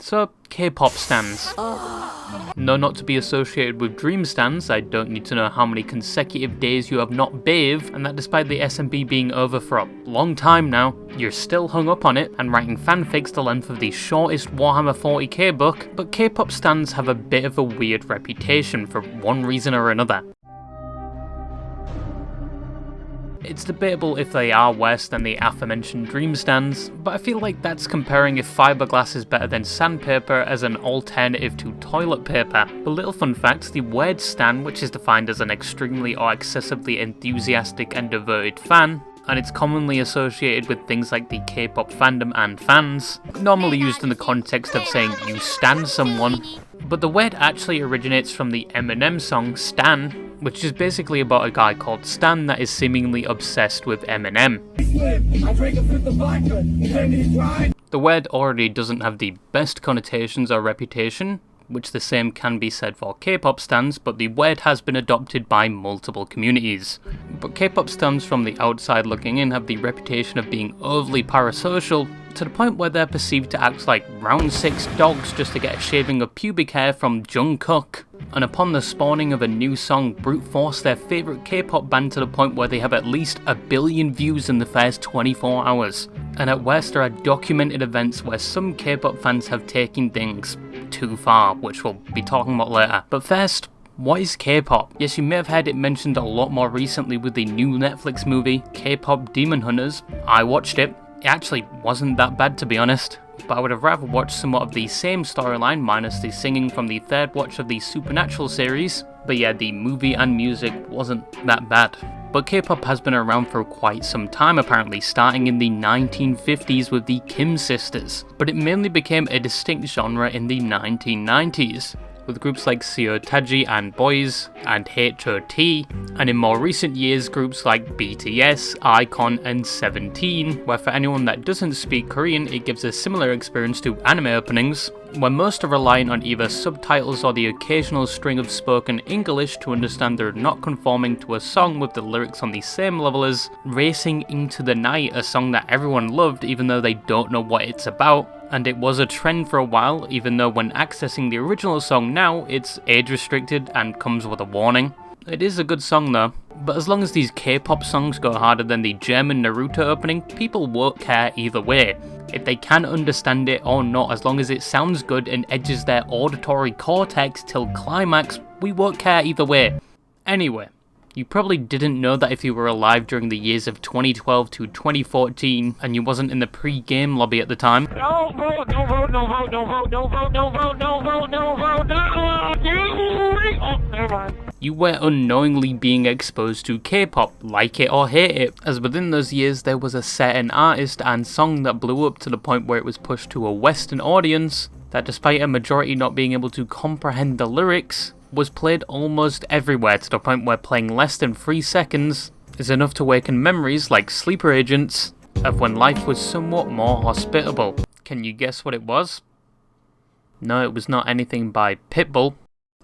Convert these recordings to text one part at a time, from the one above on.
So, K-pop stans. No, not to be associated with dream stans, I don't need to know how many consecutive days you have not bathed, and that despite the SMP being over for a long time now, you're still hung up on it and writing fanfics the length of the shortest Warhammer 40k book, but K-pop stans have a bit of a weird reputation for one reason or another. It's debatable if they are worse than the aforementioned dream stans, but I feel like that's comparing if fiberglass is better than sandpaper as an alternative to toilet paper. But little fun facts, the word stan, which is defined as an extremely or excessively enthusiastic and devoted fan, and it's commonly associated with things like the K-pop fandom and fans, normally used in the context of saying you stan someone, but the word actually originates from the Eminem song Stan, which is basically about a guy called Stan that is seemingly obsessed with Eminem. The word already doesn't have the best connotations or reputation, which the same can be said for K-pop stans, but the word has been adopted by multiple communities. But K-pop stans from the outside looking in have the reputation of being overly parasocial, to the point where they're perceived to act like round 6 dogs just to get a shaving of pubic hair from Jungkook. And upon the spawning of a new song, brute force their favourite K-pop band to the point where they have at least 1 billion views in the first 24 hours. And at worst there are documented events where some K-pop fans have taken things too far, which we'll be talking about later. But first, what is K-pop? Yes, you may have heard it mentioned a lot more recently with the new Netflix movie, K-pop Demon Hunters. I watched it. It actually wasn't that bad, to be honest, but I would have rather watched somewhat of the same storyline minus the singing from the third watch of the Supernatural series. But yeah, the movie and music wasn't that bad. But K-pop has been around for quite some time apparently, starting in the 1950s with the Kim sisters, but it mainly became a distinct genre in the 1990s. With groups like Seotaji and Boys, and H.O.T, and in more recent years groups like BTS, iKON and 17, where for anyone that doesn't speak Korean it gives a similar experience to anime openings, where most are reliant on either subtitles or the occasional string of spoken English to understand they're not conforming to a song with the lyrics on the same level as Racing Into the Night, a song that everyone loved even though they don't know what it's about. And it was a trend for a while, even though when accessing the original song now, it's age restricted and comes with a warning. It is a good song though, but as long as these K-pop songs go harder than the German Naruto opening, people won't care either way. If they can understand it or not, as long as it sounds good and edges their auditory cortex till climax, we won't care either way. Anyway, you probably didn't know that if you were alive during the years of 2012 to 2014 and you wasn't in the pre-game lobby at the time. No vote, no vote, no vote, no vote, no vote, no vote, no vote, no vote, no vote. Oh, never mind. You were unknowingly being exposed to K-pop, like it or hate it, as within those years there was a certain artist and song that blew up to the point where it was pushed to a Western audience that despite a majority not being able to comprehend the lyrics, was played almost everywhere to the point where playing less than 3 seconds is enough to awaken memories like sleeper agents of when life was somewhat more hospitable. Can you guess what it was? No, it was not anything by Pitbull,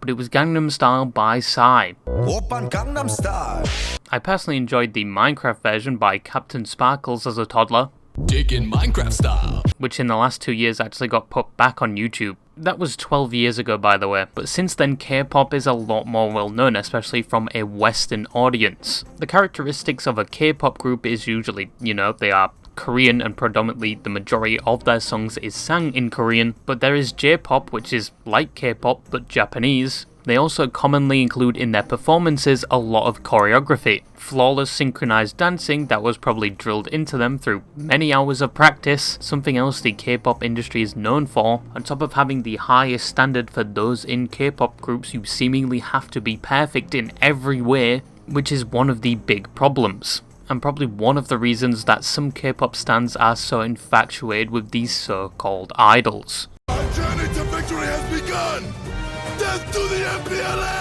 but it was Gangnam Style by Psy. Gangnam Style. I personally enjoyed the Minecraft version by Captain Sparkles as a toddler, Diggin' Minecraft Style, which in the last 2 years actually got put back on YouTube. That was 12 years ago by the way, but since then K-pop is a lot more well known, especially from a Western audience. The characteristics of a K-pop group is usually, they are Korean and predominantly the majority of their songs is sang in Korean, but there is J-pop which is like K-pop but Japanese. They also commonly include in their performances a lot of choreography, flawless synchronized dancing that was probably drilled into them through many hours of practice, something else the K-pop industry is known for. On top of having the highest standard for those in K-pop groups, you seemingly have to be perfect in every way, which is one of the big problems, and probably one of the reasons that some K-pop stans are so infatuated with these so-called idols. Our journey to victory has begun! Death to the MPLA!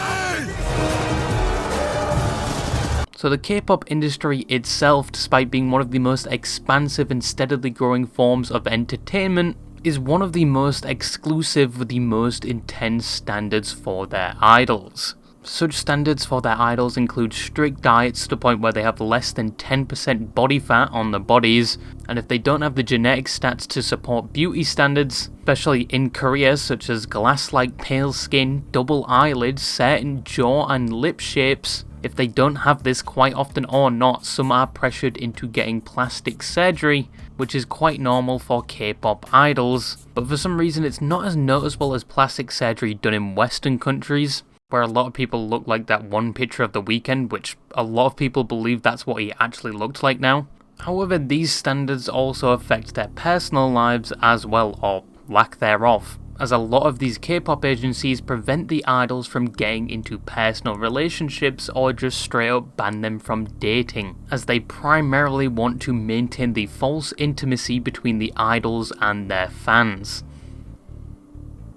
So the K-pop industry itself, despite being one of the most expansive and steadily growing forms of entertainment, is one of the most exclusive with the most intense standards for their idols. Such standards for their idols include strict diets to the point where they have less than 10% body fat on their bodies, and if they don't have the genetic stats to support beauty standards, especially in Korea, such as glass-like pale skin, double eyelids, certain jaw and lip shapes, if they don't have this quite often or not, some are pressured into getting plastic surgery, which is quite normal for K-pop idols, but for some reason it's not as noticeable as plastic surgery done in Western countries, where a lot of people look like that one picture of The Weeknd, which a lot of people believe that's what he actually looked like now. However, these standards also affect their personal lives as well, or lack thereof, as a lot of these K-pop agencies prevent the idols from getting into personal relationships or just straight up ban them from dating, as they primarily want to maintain the false intimacy between the idols and their fans.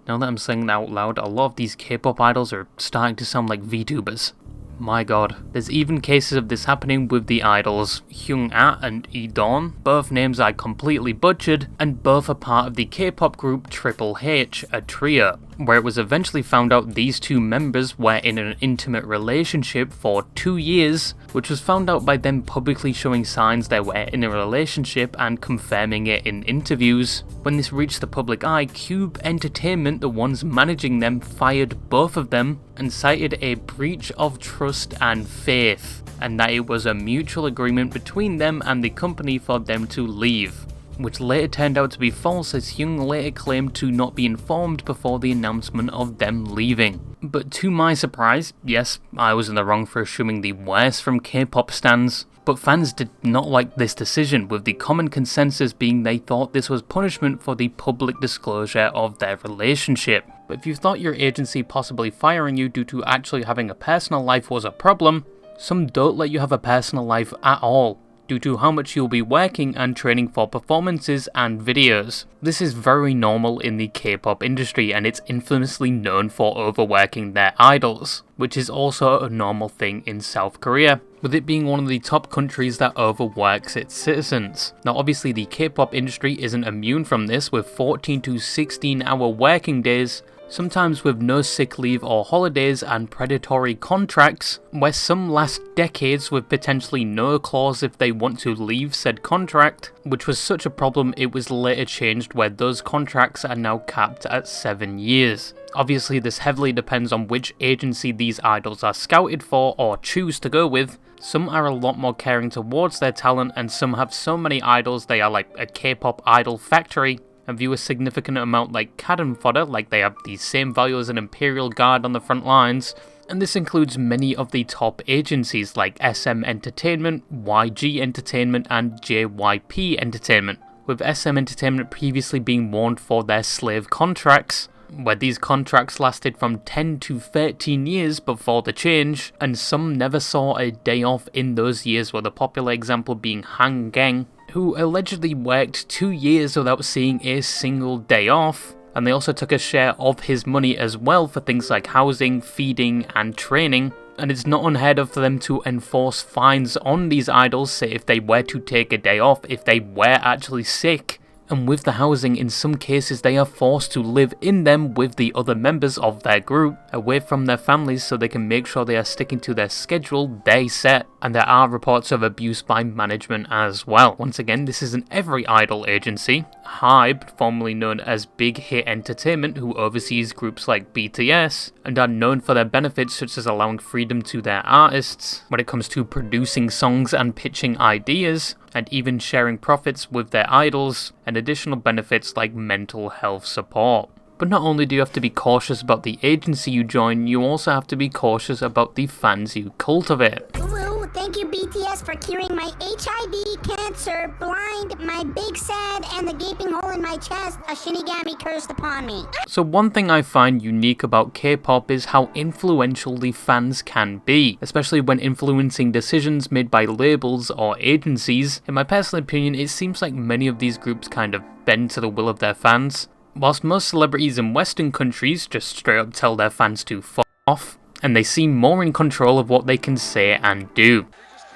Now that I'm saying that out loud, a lot of these K-pop idols are starting to sound like VTubers. My god. There's even cases of this happening with the idols Hyung-ah and Lee-dawn, both names I completely butchered, and both are part of the K-pop group Triple H, a trio, where it was eventually found out these two members were in an intimate relationship for 2 years, which was found out by them publicly showing signs they were in a relationship and confirming it in interviews. When this reached the public eye, Cube Entertainment, the ones managing them, fired both of them and cited a breach of trust and faith, and that it was a mutual agreement between them and the company for them to leave, which later turned out to be false, as Hyung later claimed to not be informed before the announcement of them leaving. But to my surprise, yes, I was in the wrong for assuming the worst from K-pop stans, but fans did not like this decision, with the common consensus being they thought this was punishment for the public disclosure of their relationship. But if you thought your agency possibly firing you due to actually having a personal life was a problem, some don't let you have a personal life at all, due to how much you'll be working and training for performances and videos. This is very normal in the K-pop industry, and it's infamously known for overworking their idols, which is also a normal thing in South Korea, with it being one of the top countries that overworks its citizens. Now obviously the K-pop industry isn't immune from this, with 14 to 16 hour working days, sometimes with no sick leave or holidays, and predatory contracts, where some last decades with potentially no clause if they want to leave said contract, which was such a problem it was later changed where those contracts are now capped at 7 years. Obviously this heavily depends on which agency these idols are scouted for or choose to go with. Some are a lot more caring towards their talent, and some have so many idols they are like a K-pop idol factory, and view a significant amount like cannon fodder, like they have the same value as an Imperial Guard on the front lines. And this includes many of the top agencies like SM Entertainment, YG Entertainment and JYP Entertainment, with SM Entertainment previously being warned for their slave contracts, where these contracts lasted from 10 to 13 years before the change, and some never saw a day off in those years, with a popular example being Han Geng, who allegedly worked 2 years without seeing a single day off, and they also took a share of his money as well for things like housing, feeding and training. And it's not unheard of for them to enforce fines on these idols, say if they were to take a day off, if they were actually sick. And with the housing, in some cases they are forced to live in them with the other members of their group, away from their families, so they can make sure they are sticking to their schedule they set. And there are reports of abuse by management as well. Once again, this isn't every idol agency. Hybe, formerly known as Big Hit Entertainment, who oversees groups like BTS, and are known for their benefits such as allowing freedom to their artists when it comes to producing songs and pitching ideas, and even sharing profits with their idols, and additional benefits like mental health support. But not only do you have to be cautious about the agency you join, you also have to be cautious about the fans you cultivate. Ooh, thank you BTS for curing my HIV, cancer, blind, my big sad, and the gaping hole in my chest. A Shinigami cursed upon me. So one thing I find unique about K-pop is how influential the fans can be, especially when influencing decisions made by labels or agencies. In my personal opinion, it seems like many of these groups kind of bend to the will of their fans. Whilst most celebrities in Western countries just straight up tell their fans to f*** off, and they seem more in control of what they can say and do.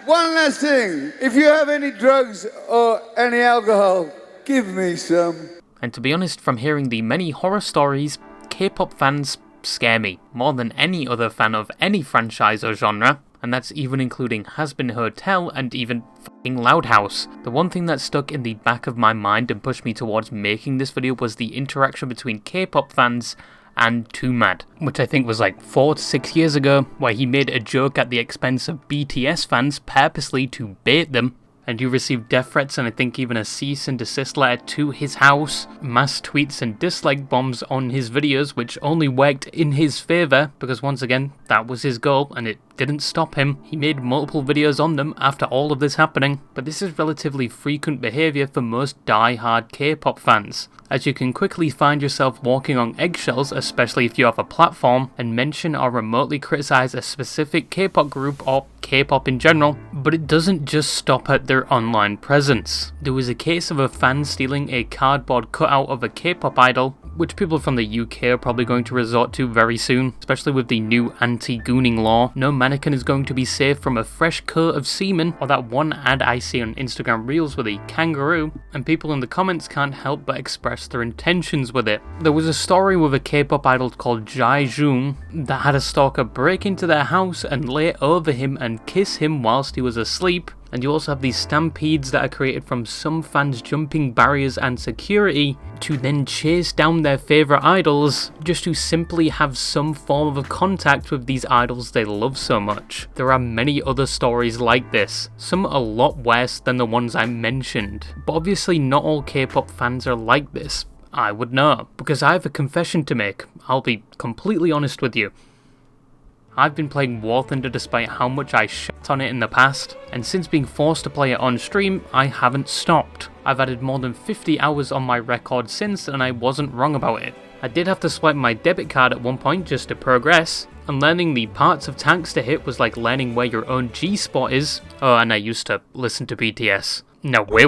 One last thing, if you have any drugs or any alcohol, give me some. And to be honest, from hearing the many horror stories, K-pop fans scare me, more than any other fan of any franchise or genre, and that's even including Hazbin Hotel and even fucking Loud House. The one thing that stuck in the back of my mind and pushed me towards making this video was the interaction between K-pop fans and Too Mad, which I think was like 4 to 6 years ago, where he made a joke at the expense of BTS fans purposely to bait them, and he received death threats and I think even a cease and desist letter to his house, mass tweets and dislike bombs on his videos, which only worked in his favour because once again that was his goal and it didn't stop him. He made multiple videos on them after all of this happening, but this is relatively frequent behaviour for most die-hard K-pop fans, as you can quickly find yourself walking on eggshells, especially if you have a platform, and mention or remotely criticise a specific K-pop group or K-pop in general, but it doesn't just stop at their online presence. There was a case of a fan stealing a cardboard cutout of a K-pop idol, which people from the UK are probably going to resort to very soon, especially with the new anti-gooning law. No mannequin is going to be safe from a fresh coat of semen, or that one ad I see on Instagram Reels with a kangaroo, and people in the comments can't help but express their intentions with it. There was a story with a K-pop idol called Jae Jung that had a stalker break into their house and lay over him and kiss him whilst he was asleep. And you also have these stampedes that are created from some fans jumping barriers and security to then chase down their favourite idols just to simply have some form of contact with these idols they love so much. There are many other stories like this, some a lot worse than the ones I mentioned, but obviously not all K-pop fans are like this. I would know, because I have a confession to make. I'll be completely honest with you. I've been playing War Thunder despite how much I shit on it in the past, and since being forced to play it on stream, I haven't stopped. I've added more than 50 hours on my record since, and I wasn't wrong about it. I did have to swipe my debit card at one point just to progress, and learning the parts of tanks to hit was like learning where your own G-spot is. Oh, and I used to listen to BTS. Now wait,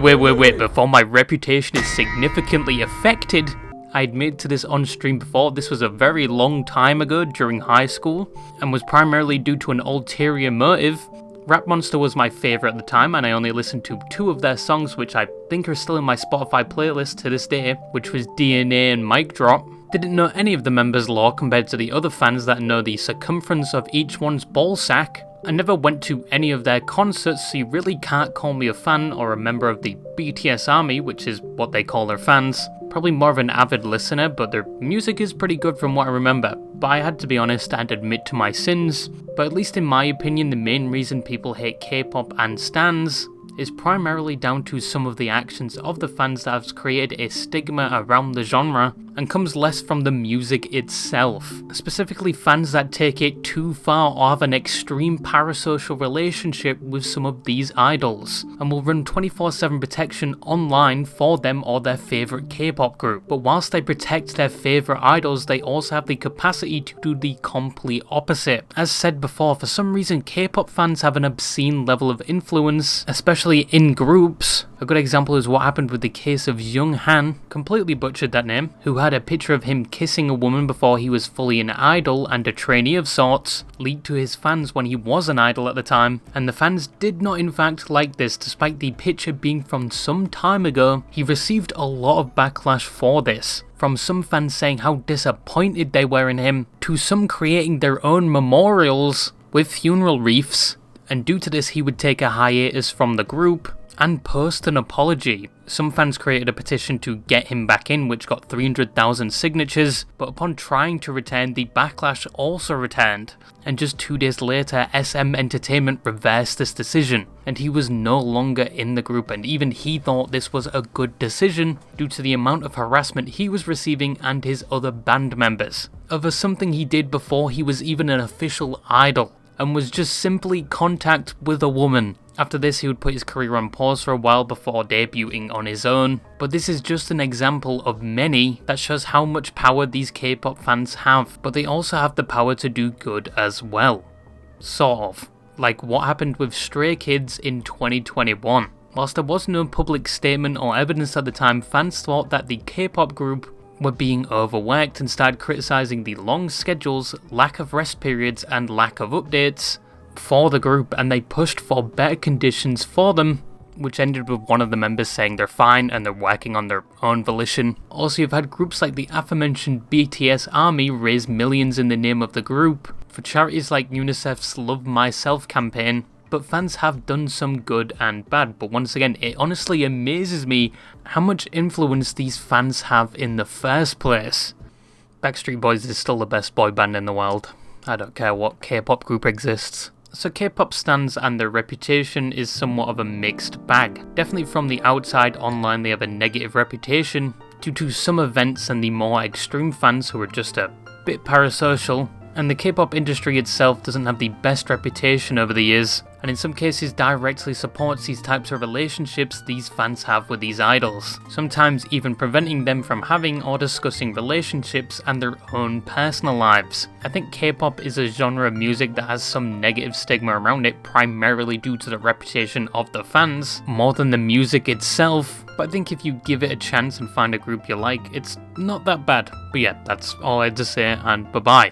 before my reputation is significantly affected, I admitted to this on stream before. This was a very long time ago during high school and was primarily due to an ulterior motive. Rap Monster was my favourite at the time and I only listened to 2 of their songs, which I think are still in my Spotify playlist to this day, which was DNA and Mic Drop. Didn't know any of the members' lore compared to the other fans that know the circumference of each one's ballsack. I never went to any of their concerts, so you really can't call me a fan or a member of the BTS ARMY, which is what they call their fans. Probably more of an avid listener, but their music is pretty good from what I remember. But I had to be honest and admit to my sins. But at least in my opinion, the main reason people hate K-pop and stans is primarily down to some of the actions of the fans that have created a stigma around the genre and comes less from the music itself. Specifically fans that take it too far or have an extreme parasocial relationship with some of these idols and will run 24/7 protection online for them or their favourite K-pop group. But whilst they protect their favourite idols, they also have the capacity to do the complete opposite. As said before, for some reason K-pop fans have an obscene level of influence, especially in groups. A good example is what happened with the case of Young Han, completely butchered that name, who had a picture of him kissing a woman before he was fully an idol and a trainee of sorts, leaked to his fans when he was an idol at the time, and the fans did not in fact like this despite the picture being from some time ago. He received a lot of backlash for this, from some fans saying how disappointed they were in him, to some creating their own memorials with funeral wreaths, and due to this he would take a hiatus from the group and post an apology. Some fans created a petition to get him back in, which got 300,000 signatures, but upon trying to return, the backlash also returned, and just 2 days later SM Entertainment reversed this decision, and he was no longer in the group, and even he thought this was a good decision due to the amount of harassment he was receiving and his other band members over something he did before he was even an official idol, and was just simply contact with a woman. After this, he would put his career on pause for a while before debuting on his own. But this is just an example of many that shows how much power these K-pop fans have, but they also have the power to do good as well. Sort of. Like what happened with Stray Kids in 2021. Whilst there was no public statement or evidence at the time, fans thought that the K-pop group were being overworked and started criticising the long schedules, lack of rest periods and lack of updates for the group, and they pushed for better conditions for them, which ended with one of the members saying they're fine and they're working on their own volition. Also, you've had groups like the aforementioned BTS ARMY raise millions in the name of the group for charities like UNICEF's Love Myself campaign. But fans have done some good and bad, but once again, it honestly amazes me how much influence these fans have in the first place. Backstreet Boys is still the best boy band in the world. I don't care what K-pop group exists. So K-pop stans and their reputation is somewhat of a mixed bag. Definitely from the outside online they have a negative reputation due to some events and the more extreme fans who are just a bit parasocial. And the K-pop industry itself doesn't have the best reputation over the years, and in some cases directly supports these types of relationships these fans have with these idols, sometimes even preventing them from having or discussing relationships and their own personal lives. I think K-pop is a genre of music that has some negative stigma around it, primarily due to the reputation of the fans, more than the music itself. But I think if you give it a chance and find a group you like, it's not that bad. But yeah, that's all I had to say, and bye bye.